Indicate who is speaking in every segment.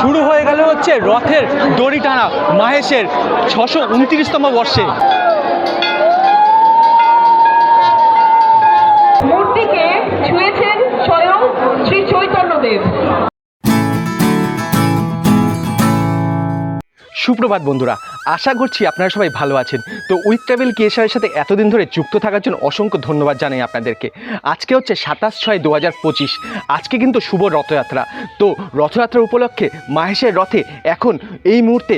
Speaker 1: শুরু হয়ে গেল হচ্ছে রথের দড়ি টানা মাহেশের 629তম বর্ষে।
Speaker 2: মূর্তিকে ছুঁয়েছেন স্বয়ং শ্রী চৈতন্যদেব।
Speaker 1: সুপ্রভাত বন্ধুরা, আশা করছি আপনারা সবাই ভালো আছেন। তো উইথ ট্রাভেল কেশারের সাথে এতদিন ধরে যুক্ত থাকার জন্য অসংখ্য ধন্যবাদ জানাই আপনাদেরকে। আজকে হচ্ছে 27/6/2025। আজকে কিন্তু শুভ রথযাত্রা। তো রথযাত্রা উপলক্ষে মাহেশের রথে এখন এই মুহূর্তে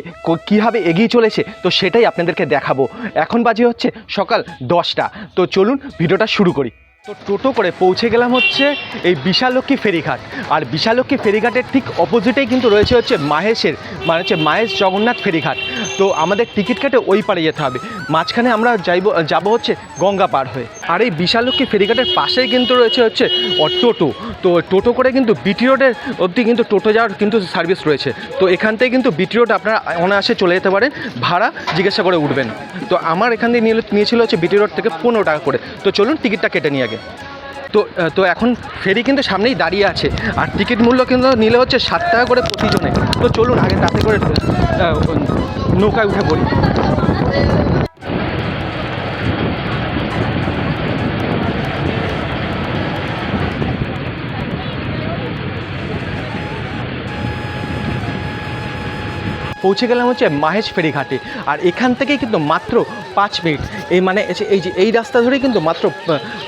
Speaker 1: কীভাবে এগিয়ে চলেছে তো সেটাই আপনাদেরকে দেখাবো। এখন বাজে হচ্ছে সকাল 10টা। তো চলুন ভিডিওটা শুরু করি। তো টোটো করে পৌঁছে গেলাম হচ্ছে এই বিশালক্ষী ফেরিঘাট। আর বিশালক্ষী ফেরিঘাটের ঠিক অপোজিটেই কিন্তু রয়েছে হচ্ছে মাহেশের মাহেশ জগন্নাথ ফেরিঘাট। তো আমাদের টিকিট কেটে ওই পারে যেতে হবে। মাঝখানে আমরা যাবো হচ্ছে গঙ্গা পার হয়ে। আর এই বিশালক্ষী ফেরিঘাটের পাশেই কিন্তু রয়েছে হচ্ছে টোটো। তো টোটো করে কিন্তু বিটি রোডের অবধি কিন্তু টোটো যাওয়ার কিন্তু সার্ভিস রয়েছে। তো এখান থেকে কিন্তু বিটি রোড আপনারা অনায়াসে চলে যেতে পারেন, ভাড়া জিজ্ঞাসা করে উঠবেন। তো আমার এখান থেকে নিয়েছিল হচ্ছে বিটি রোড থেকে 15 টাকা করে। তো চলুন টিকিটটা কেটে নিয়ে আগে। তো এখন ফেরি কিন্তু সামনেই দাঁড়িয়ে আছে। আর টিকিট মূল্য কিন্তু নিলে হচ্ছে 7 টাকা করে প্রতিজনে। তো চলুন আগে তাতে করে নৌকায় উঠে পড়ি। পৌঁছে গেলাম হচ্ছে মাহেশ ফেরিঘাটে। আর এখান থেকেই কিন্তু মাত্র 5 মিনিট, এই রাস্তা ধরেই কিন্তু মাত্র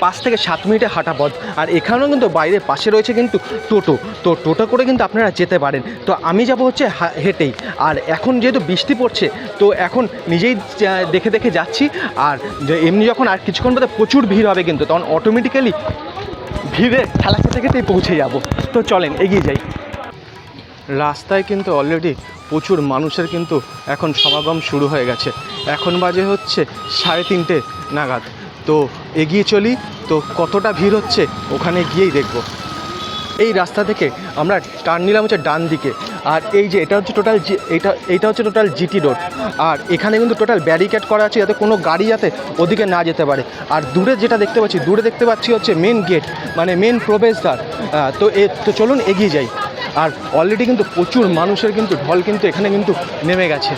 Speaker 1: 5 থেকে 7 মিনিটে হাঁটা পথ। আর এখানেও কিন্তু বাইরে পাশে রয়েছে কিন্তু টোটো। তো টোটো করে কিন্তু আপনারা যেতে পারেন। তো আমি যাব হচ্ছে হেঁটেই। আর এখন যেহেতু বৃষ্টি পড়ছে তো এখন নিজেই দেখে দেখে যাচ্ছি। আর এমনি যখন আর কিছুক্ষণ পরে প্রচুর ভিড় হবে কিন্তু তখন অটোমেটিক্যালি ভিড়ে ঠেলা খেতে খেতেই পৌঁছে যাব। তো চলেন এগিয়ে যাই। রাস্তায় কিন্তু অলরেডি প্রচুর মানুষের কিন্তু এখন সমাগম শুরু হয়ে গেছে। এখন বাজে হচ্ছে 3:30 নাগাদ। তো এগিয়ে চলি। তো কতটা ভিড় হচ্ছে ওখানে গিয়েই দেখব। এই রাস্তা থেকে আমরা টার্ন নিলাম হচ্ছে ডান দিকে। আর এই যে এটা হচ্ছে টোটাল জিটি রোড। আর এখানে কিন্তু টোটাল ব্যারিকেড করা আছে যাতে কোনো গাড়ি যাতে ওদিকে না যেতে পারে। আর দূরে যেটা দেখতে পাচ্ছি হচ্ছে মেন গেট, মানে মেন প্রবেশদ্বার। তো চলুন এগিয়ে যাই। আর অলরেডি কিন্তু প্রচুর মানুষের কিন্তু ঢল কিন্তু এখানে কিন্তু নেমে গেছে।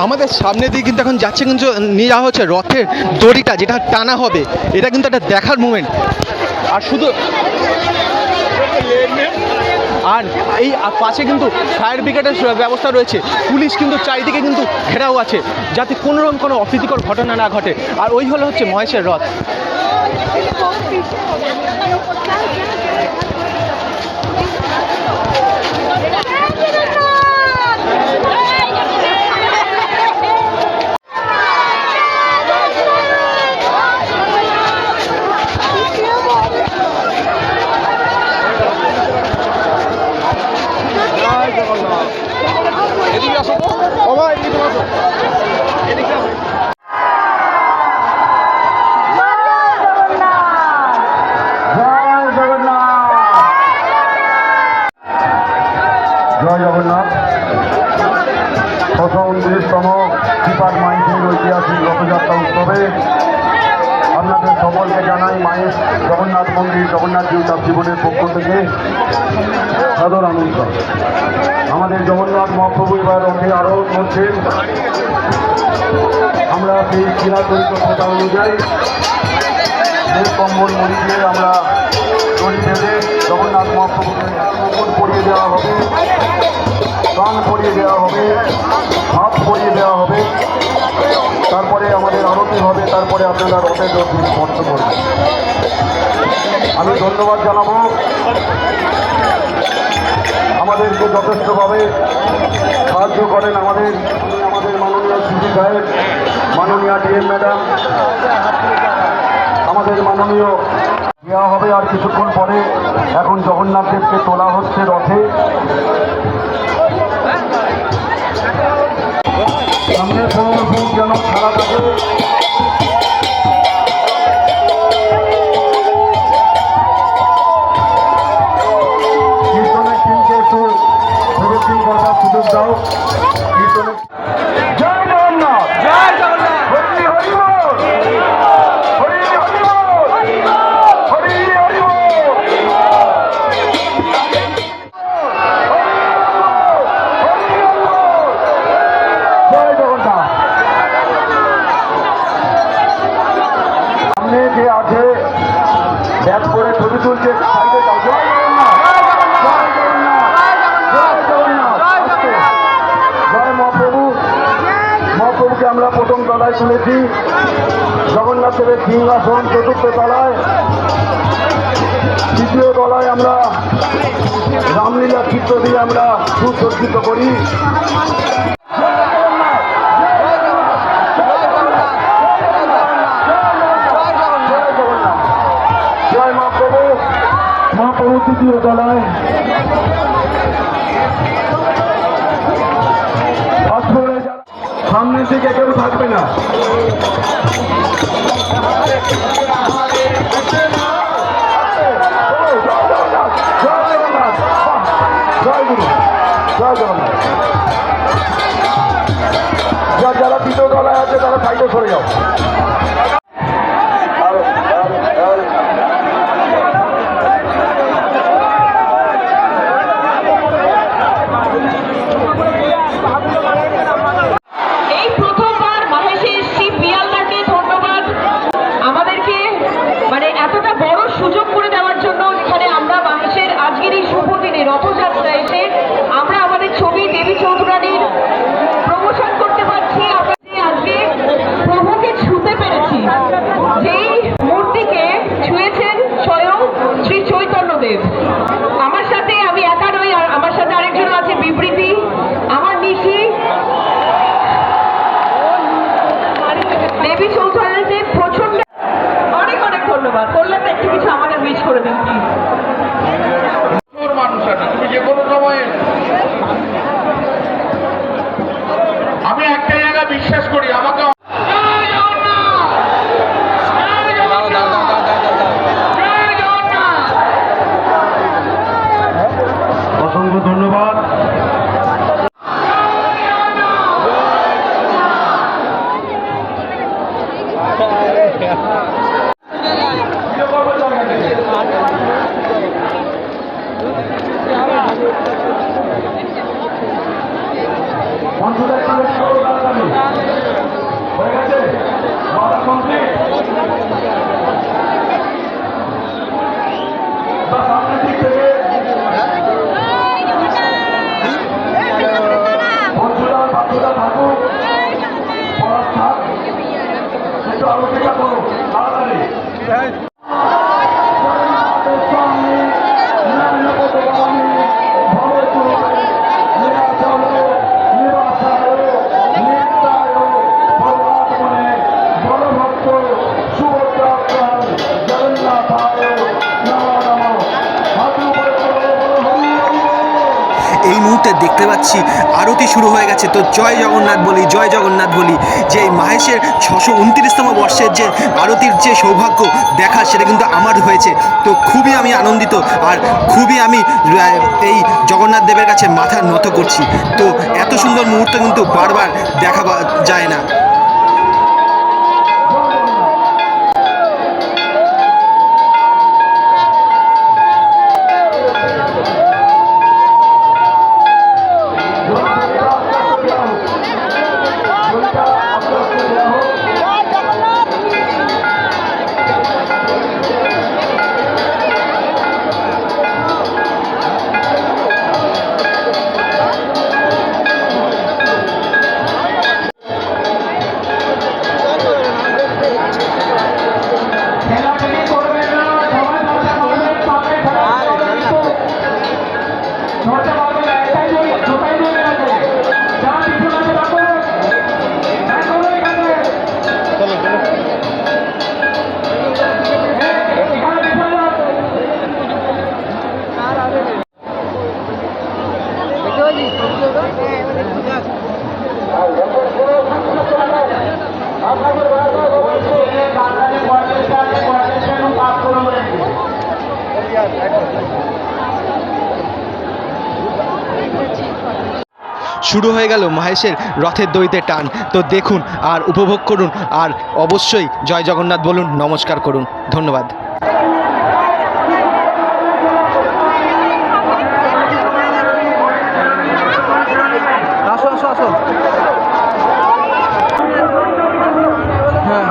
Speaker 1: আমাদের সামনে দিয়ে কিন্তু এখন যাচ্ছে কিন্তু নিয়ে যাওয়া হচ্ছে রথের দড়িটা, যেটা টানা হবে। এটা কিন্তু একটা দেখার মুভমেন্ট। আর শুধু আর এই পাশে কিন্তু ফায়ার ব্রিগেডের ব্যবস্থা রয়েছে। পুলিশ কিন্তু চারিদিকে কিন্তু ঘেরাও আছে যাতে কোনোরকম কোনো অপ্রীতিকর ঘটনা না ঘটে। আর ওই হলো হচ্ছে মহেশের রথ।
Speaker 3: জয় জগন্নাথ। 629তম শ্রীপাদ মাহেশের ঐতিহাসিক রথযাত্রা উৎসবে আপনাদের সকলকে জানাই মাহেশ জগন্নাথ মন্দির জগন্নাথ জিউ তার জীবনের পক্ষ থেকে সাদর আমন্ত্রণ। আমাদের জগন্নাথ মহাপ্রভু এবার রথে আরোহণ করছেন। আমরা সেই চিরাচরিত প্রথা অনুযায়ী কম্বল মুড়ি দিয়ে আমরা দড়ি বেঁধে জগন্নাথ মহাপ্রভুকে মুকুট পরিয়ে দেওয়া হবে, প্রাণ পরিয়ে দেওয়া হবে, হাত পরিয়ে দেওয়া হবে। তারপরে আমাদের আরতি হবে। তারপরে আপনারা রথের দড়ি স্পর্শ করবেন। আমি ধন্যবাদ জানাবো আমাদেরকে যথেষ্টভাবে সাহায্য করেন আমাদের মাননীয় সিপি সাহেব, মাননীয় ডিএম ম্যাডাম, আমাদের মাননীয় দেওয়া হবে আর কিছুক্ষণ পরে। এখন জগন্নাথ দেবকে তোলা হচ্ছে রথে। সামনে ভোগ যেন খেলা থাকে। কীর্তনের টিমকে একটু প্রদক্ষিণ করার সুযোগ দাও। কীর্তনের জয় জগন্নাথ,
Speaker 1: জয় জগন্নাথ।
Speaker 3: হরি হরি বল, হরি হরি বল, হরি হরি বল। জয় জগন্নাথ। সামনে যে আছে ব্যাগ করে ছবি তুলছে, সাইডে যাও। জয় জগন্নাথ, জয় জগন্নাথ, জয় জগন্নাথ, জয় মহাপ্রভু। মহাপ্রভুকে আমরা প্রথম তলায় তুলেছি, জগন্নাথ দেবের সিংহাসন চতুর্থ তলায়। তৃতীয় তলায় আমরা রামলীলা চিত্র দিয়ে আমরা সুসজ্জিত করি। জয় মহাপ্রভু। মহাপ্রভু তৃতীয় তলায়। সামনের দিকে কেউ থাকবে না। জয় জগন্নাথ, জয় গুরু, জয় জগন্নাথ। যারা তৃতীয় তলায় আছে তারা সাইডে সরে যাও।
Speaker 2: এই প্রথমবার মাহেশের শ্রী পিয়ালদাকে ধন্যবাদ আমাদেরকে এতটা বড় সুযোগ করে দেওয়ার জন্য, যেখানে আমরা মাহেশের আজকের এই শুভ দিনে রথযাত্রা এসে আমরা আমাদের ছবি দেবী চৌধুরানীর প্রমোশন করতে পারছি। আমরা যে আজকে প্রভুকে ছুঁতে পেরেছি, যেই মূর্তিকে ছুঁয়েছেন স্বয়ং শ্রী চৈতন্যদেব। আমার সাথে আমি একা নই, আর আমার সাথে আরেকজন আছে বিবৃতি, আমার নিশি। দেবী চৌধুরানীতে প্রচন্ড অনেক অনেক ধন্যবাদ। কল্যাণটা একটু কিছু আমাকে মিস করে দেন প্লিজ।
Speaker 4: মানুষ আছে, তুমি যে কোনো সময়ে, আমি একটা জায়গায় বিশ্বাস করি, আমাকে
Speaker 3: অসংখ্য ধন্যবাদ। হয়ে গেছে কমপ্লিট। সামনের দিক থেকে বন্ধুরা বাচ্চারা থাকুক, পড়ার থাক, একটু আলোচনা করো তাড়াতাড়ি।
Speaker 5: এই মুহূর্তে দেখতে পাচ্ছি আরতি শুরু হয়ে গেছে। তো জয় জগন্নাথ বলি, জয় জগন্নাথ বলি। যে এই মাহেশের 629তম বর্ষের যে আরতির যে সৌভাগ্য দেখা, সেটা কিন্তু আমার হয়েছে। তো খুবই আমি আনন্দিত, আর খুবই আমি এই জগন্নাথ দেবের কাছে মাথা নত করছি। তো এত সুন্দর মুহূর্ত কিন্তু বারবার দেখা যায় না। শুরু হয়ে গেল মাহেশের রথের দড়িতে টান। তো দেখুন আর উপভোগ করুন, আর অবশ্যই জয় জগন্নাথ বলুন, নমস্কার করুন। ধন্যবাদ। আসো আসো আসো। হ্যাঁ,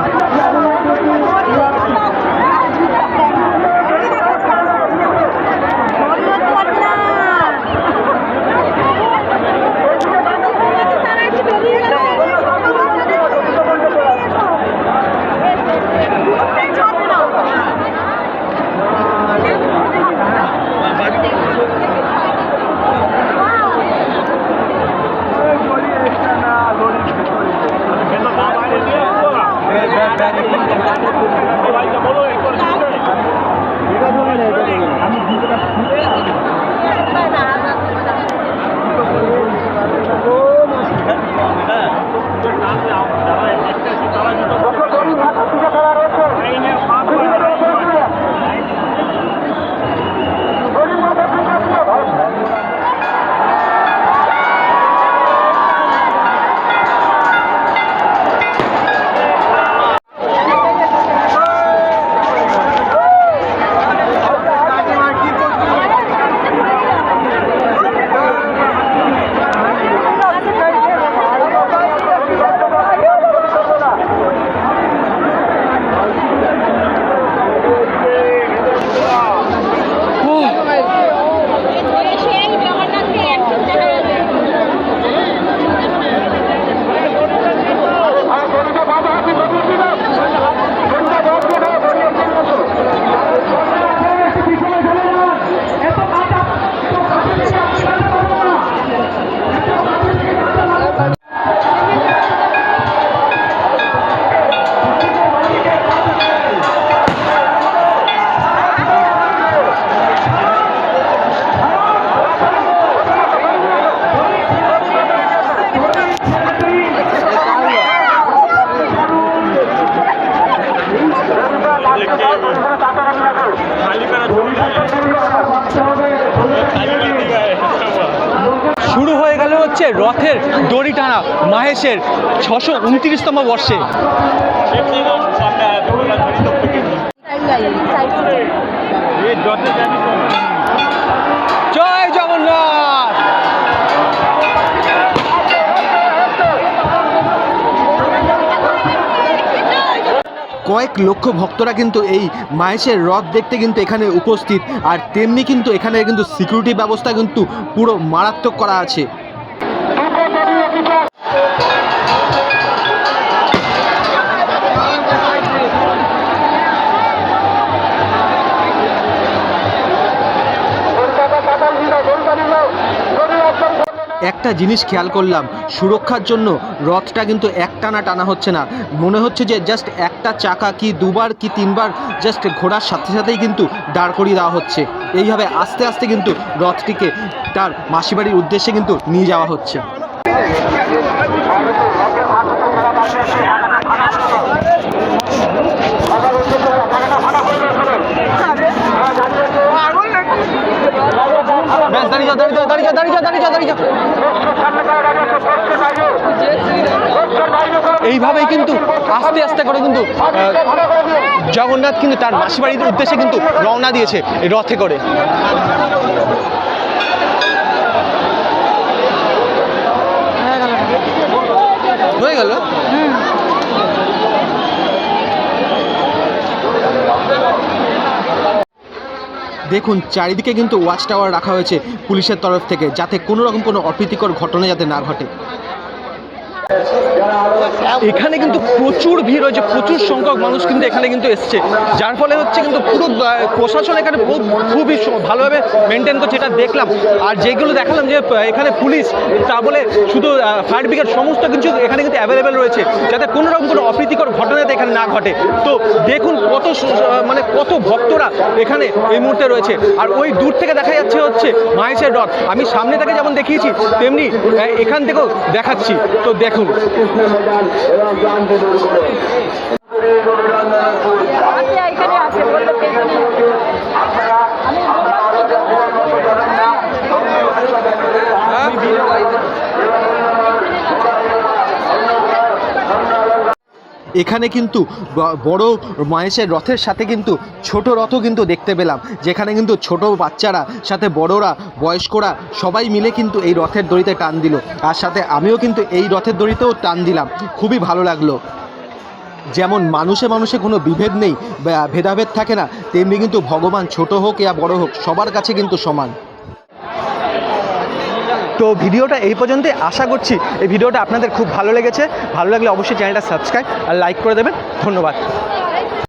Speaker 5: শুরু হয়ে গেল হচ্ছে রথের দড়ি টানা মাহেশের 629তম বর্ষে। জয় জগন্নাথ। কয়েক লক্ষ ভক্তরা কিন্তু এই মাহেশের রথ দেখতে কিন্তু এখানে উপস্থিত, আর তেমনি কিন্তু এখানে কিন্তু সিকিউরিটি ব্যবস্থা কিন্তু পুরো মারাত্মক করা আছে। একটা জিনিস খেয়াল করলাম, সুরক্ষার জন্য রথটা কিন্তু একটানা টানা হচ্ছে না, মনে হচ্ছে যে জাস্ট একটা চাকা কি দুবার কি তিনবার জাস্ট ঘোরার সাথে সাথেই কিন্তু দাঁড় করিয়ে দেওয়া হচ্ছে। এইভাবে আস্তে আস্তে কিন্তু রথটিকে তার মাসিবাড়ির উদ্দেশ্যে কিন্তু নিয়ে যাওয়া হচ্ছে। এইভাবেই কিন্তু আস্তে আস্তে করে কিন্তু জগন্নাথ কিন্তু তার মাসিবাড়ির উদ্দেশ্যে কিন্তু রওনা দিয়েছে এই রথে করে। হয়ে গেল। দেখুন চারিদিকে কিন্তু ওয়াচ টাওয়ার রাখা হয়েছে পুলিশের তরফ থেকে, যাতে কোনো রকম কোনো অপ্রীতিকর ঘটনা যাতে না ঘটে। এখানে কিন্তু প্রচুর ভিড় হয়েছে, প্রচুর সংখ্যক মানুষ কিন্তু এখানে কিন্তু এসছে, যার ফলে হচ্ছে কিন্তু পুরো প্রশাসন এখানে খুবই ভালোভাবে মেনটেন করছে, এটা দেখলাম। আর যেগুলো দেখালাম যে এখানে পুলিশ, তা বলে শুধু ফায়ার ব্রিগেড সমস্ত কিছু এখানে কিন্তু অ্যাভেলেবেল রয়েছে, যাতে কোনো রকম কোনো অপ্রীতিকর ঘটনা যাতে এখানে না ঘটে। তো দেখুন কত ভক্তরা এখানে এই মুহূর্তে রয়েছে। আর ওই দূর থেকে দেখা যাচ্ছে হচ্ছে মাহেশের রথ, আমি সামনে থেকে যেমন দেখিয়েছি তেমনি এখান থেকেও দেখাচ্ছি। তো দেখুন
Speaker 2: এখানে আছে বললো
Speaker 5: হ্যাঁ এখানে কিন্তু বড় মহেশের রথের সাথে কিন্তু ছোট রথও কিন্তু দেখতে পেলাম, যেখানে কিন্তু ছোট বাচ্চারা সাথে বড়রা বয়স্করা সবাই মিলে কিন্তু এই রথের দড়িতে টান দিল, আর সাথে আমিও কিন্তু এই রথের দড়িতেও টান দিলাম। খুবই ভালো লাগলো। যেমন মানুষে মানুষে কোনো বিভেদ নেই, ভেদাভেদ থাকে না, তেমনি কিন্তু ভগবান ছোট হোক ইয়া বড় হোক সবার কাছে কিন্তু সমান। তো ভিডিওটা এই পর্যন্তই। আশা করছি এই ভিডিওটা আপনাদের খুব ভালো লেগেছে। ভালো লাগলে অবশ্যই চ্যানেলটা সাবস্ক্রাইব আর লাইক করে দেবেন। ধন্যবাদ।